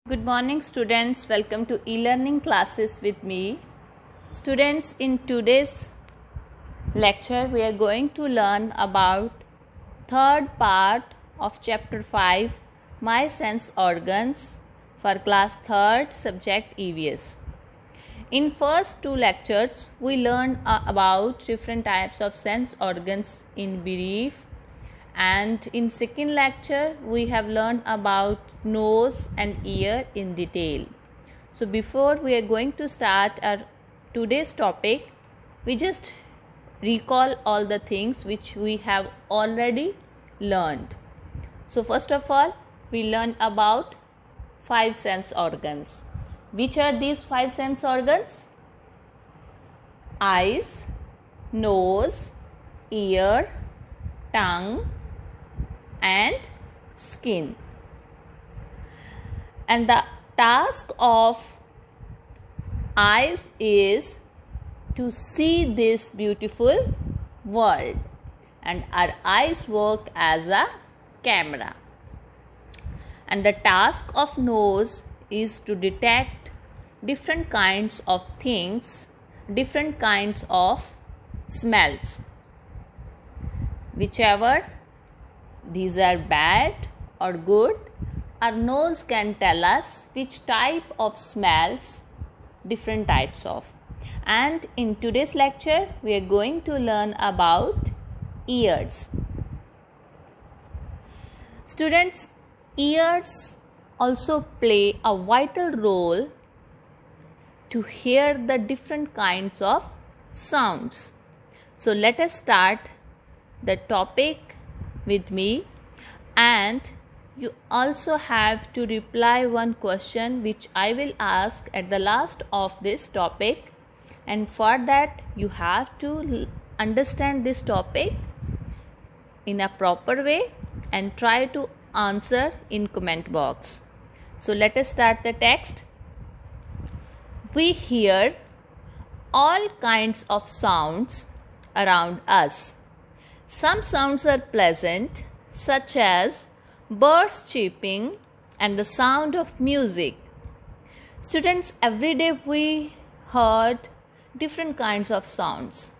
Good morning students, welcome to e-learning classes with me. Students, in today's lecture we are going to learn about third part of chapter 5 My Sense Organs for class 3rd subject EVS. In first two lectures we learned about different types of sense organs in brief, and in second lecture we have learned about nose and ear in detail. So before we are going to start our today's topic, we just recall all the things which we have already learned. So first of all, we learn about 5 sense organs. Which are these 5 sense organs? Eyes, nose, ear, tongue and skin. And the task of eyes is to see this beautiful world, and our eyes work as a camera. And the task of nose is to detect different kinds of things, different kinds of smells. Whichever these are bad or good, our nose can tell us which type of smells, different types of. And in today's lecture we are going to learn about ears. Students, ears also play a vital role to hear the different kinds of sounds. So let us start the topic with me, and you also have to reply one question which I will ask at the last of this topic, and for that you have to understand this topic in a proper way and try to answer in comment box. So let us start the text. We hear all kinds of sounds around us. Some sounds are pleasant, such as birds chirping and the sound of music. Students, every day we heard different kinds of sounds.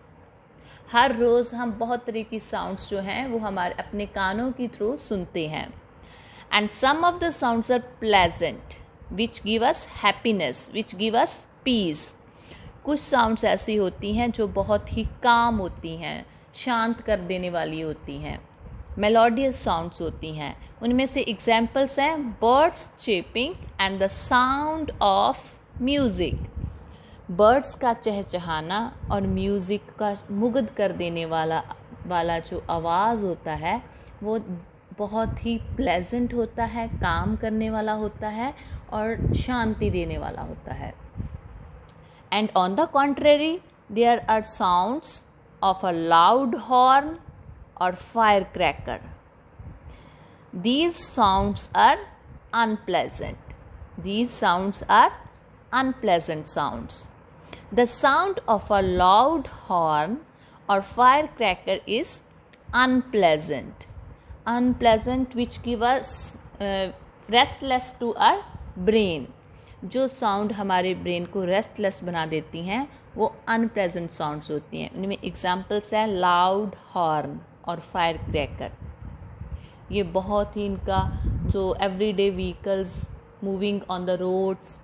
हर रोज़ हम बहुत तरह की sounds जो हैं वो हमारे अपने कानों की थ्रू सुनते हैं. And some of the sounds are pleasant, which give us happiness, which give us peace. कुछ sounds ऐसी होती हैं जो बहुत ही calm होती हैं, शांत कर देने वाली होती हैं, मेलोडियस साउंड्स होती हैं. उनमें से एग्जाम्पल्स हैं birds cheeping and the sound of music. Birds का चहचहाना और म्यूज़िक का मुग्ध कर देने वाला जो आवाज़ होता है वो बहुत ही प्लेजेंट होता है, काम करने वाला होता है और शांति देने वाला होता है. And on the contrary there are sounds of a loud horn or firecracker. These sounds are unpleasant. These sounds are unpleasant sounds. The sound of a loud horn or firecracker is unpleasant. Unpleasant, which give us restless to our brain. जो sound हमारे brain को restless बना देती हैं वो unpleasant sounds होती हैं. उनमें एग्जांपल्स हैं लाउड हॉर्न और फायर क्रैकर. ये बहुत ही इनका जो everyday vehicles moving on the roads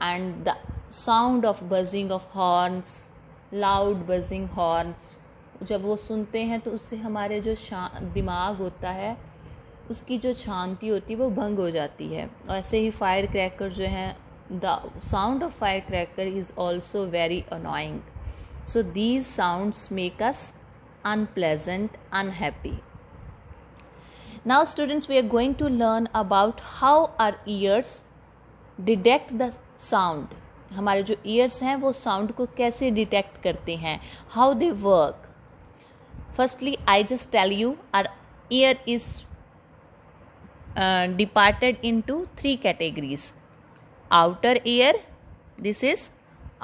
and the sound of buzzing of horns, loud buzzing horns, जब वो सुनते हैं तो उससे हमारे जो दिमाग होता है उसकी जो शांति होती है वो भंग हो जाती है. ऐसे ही फायर क्रैकर जो हैं, the sound of fire cracker is also very annoying. So these sounds make us unpleasant, unhappy. Now students, we are going to learn about how our ears detect the sound. हमारे जो years हैं वो sound को कैसे detect करते हैं, how they work. Firstly I just tell you, our ear is departed into 3 categories. Outer ear, this is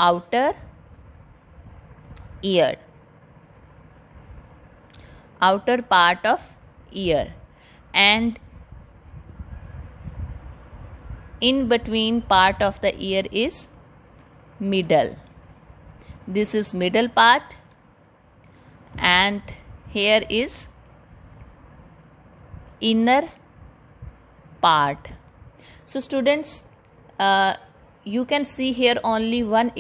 outer ear, outer part of ear, and in between part of the ear is middle. This is middle part, and here is inner part. So students, you can see here only one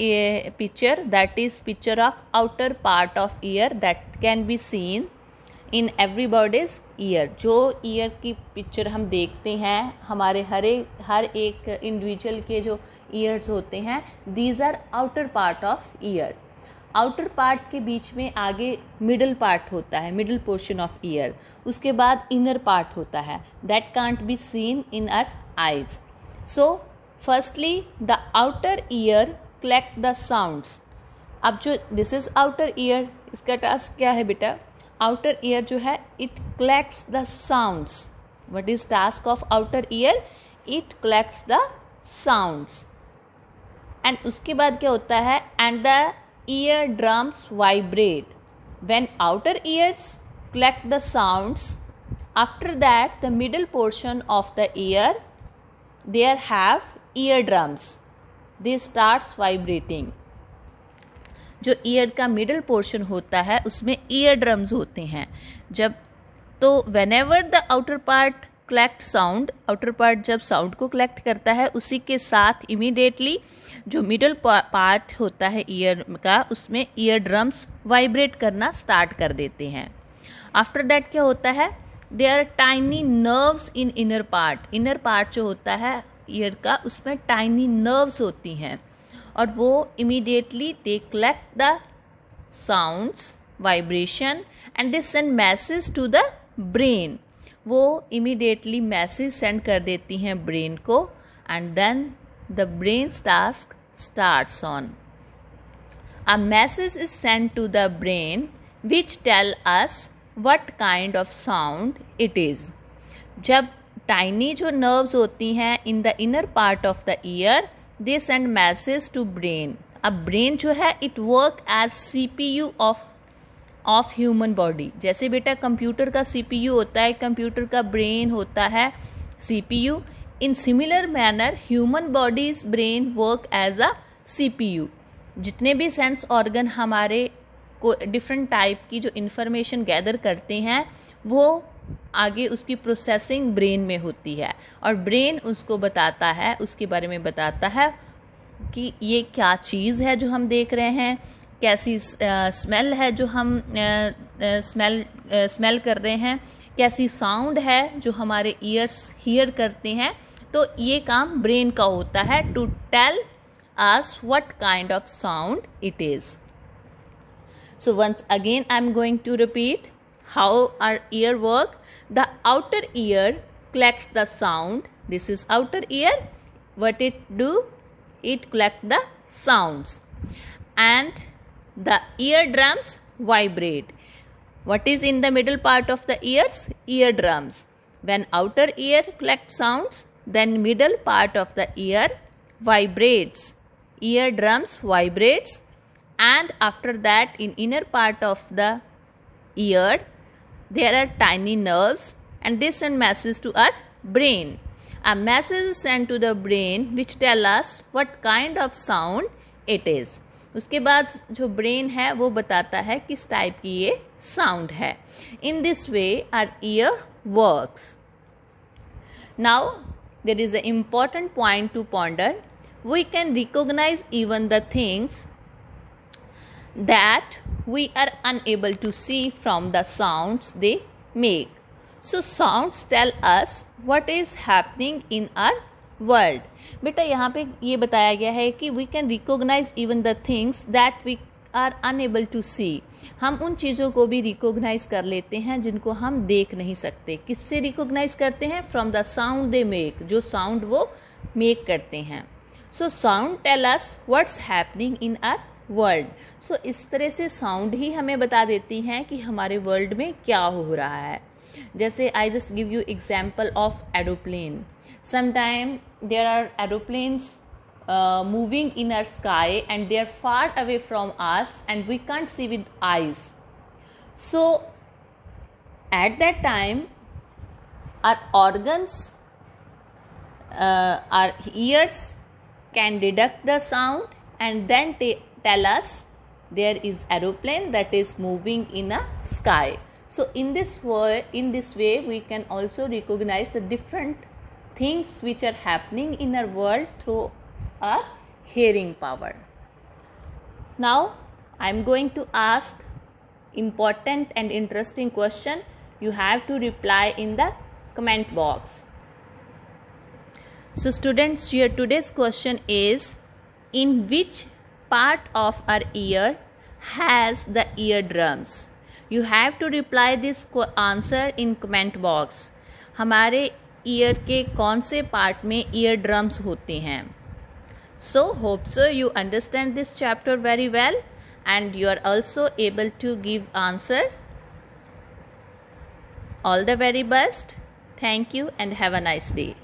picture, that is picture of outer part of ear that can be seen in everybody's ear. जो year की picture हम देखते हैं हमारे हर एक individual के जो ears होते हैं, these are outer part of ear. Outer part के बीच में आगे मिडल पार्ट होता है, मिडल पोर्शन ऑफ ईयर. उसके बाद इनर पार्ट होता है, that can't be seen in our eyes. So firstly the outer ear collect the sounds. अब जो दिस इज आउटर ईयर, इसका टास्क क्या है बेटा? आउटर ईयर जो है it collects the sounds. What is task of outer ear? It collects the sounds. And उसके बाद क्या होता है? And the ear drums vibrate when outer ears collect the sounds. After that the middle portion of the ear there have ear drums, they starts vibrating. जो ear का middle portion होता है उसमें ईयर ड्रम्स होते हैं. जब तो whenever the outer part collect sound, outer part जब साउंड को कलेक्ट करता है उसी के साथ इमीडिएटली जो मिडल पार्ट होता है ईयर का, उसमें ईयर ड्रम्स वाइब्रेट करना स्टार्ट कर देते हैं. आफ्टर दैट क्या होता है? There are tiny nerves in inner part. Inner part जो होता है ईयर का, उसमें टाइनी नर्व्स होती हैं और वो immediately they collect the sounds, vibration and they send message to the brain. वो इमीडिएटली मैसेज सेंड कर देती हैं ब्रेन को, and then the brain's task starts on. A message is send to the brain which tell us what kind of sound it is. जब tiny जो nerves होती हैं in the inner part of the ear, they send message to brain. अब brain जो है it work as CPU of human body. जैसे बेटा computer का CPU होता है, कंप्यूटर का ब्रेन होता है CPU. In similar manner human body's brain work as a CPU. जितने भी सेंस ऑर्गन हमारे को डिफरेंट टाइप की जो इन्फॉर्मेशन गैदर करते हैं, वो आगे उसकी प्रोसेसिंग ब्रेन में होती है और ब्रेन उसको बताता है, उसके बारे में बताता है कि ये क्या चीज़ है जो हम देख रहे हैं, कैसी स्मेल है जो हम स्मेल कर रहे हैं, कैसी साउंड है जो हमारे ईयर्स हियर करते हैं. तो ये काम ब्रेन का होता है to tell us what kind of sound it is. So once again I am going to repeat how our ear work. The outer ear collects the sound. This is outer ear. What it do? It collect the sounds, and the eardrums vibrate. What is in the middle part of the ears? Eardrums. When outer ear collect sounds, then middle part of the ear vibrates. Eardrums vibrates, and after that in inner part of the ear there are tiny nerves and they send message to our brain. A message is sent to the brain which tell us what kind of sound it is. उसके बाद जो brain है वो बताता है किस type की ये साउंड है. In this way our ear works. Now there is an important point to ponder. We can recognize even the things that we are unable to see from the sounds they make. So sounds tell us what is happening in our world. बेटा यहाँ पे ये बताया गया है कि we can recognize even the things that we are unable to see. हम उन चीज़ों को भी recognize कर लेते हैं जिनको हम देख नहीं सकते. किससे recognize करते हैं? From the sound they make. जो sound वो make करते हैं. So sound tell us what's happening in our world. So इस तरह से साउंड ही हमें बता देती हैं कि हमारे वर्ल्ड में क्या हो रहा है. जैसे I just give you example of aeroplane. Sometime there are aeroplanes moving in our sky and they are far away from us and we can't see with eyes. So at that time our organs our ears can detect the sound and then tell us there is aeroplane that is moving in a sky. So in this way we can also recognize the different things which are happening in our world through our hearing power. Now I am going to ask important and interesting question. You have to reply in the comment box. So students, here today's question is, in which part of our ear has the eardrums? You have to reply this answer in comment box. हमारे year के कौन से part में year drums होते हैं? So hope so you understand this chapter very well and you are also able to give answer. All the very best. Thank you and have a nice day.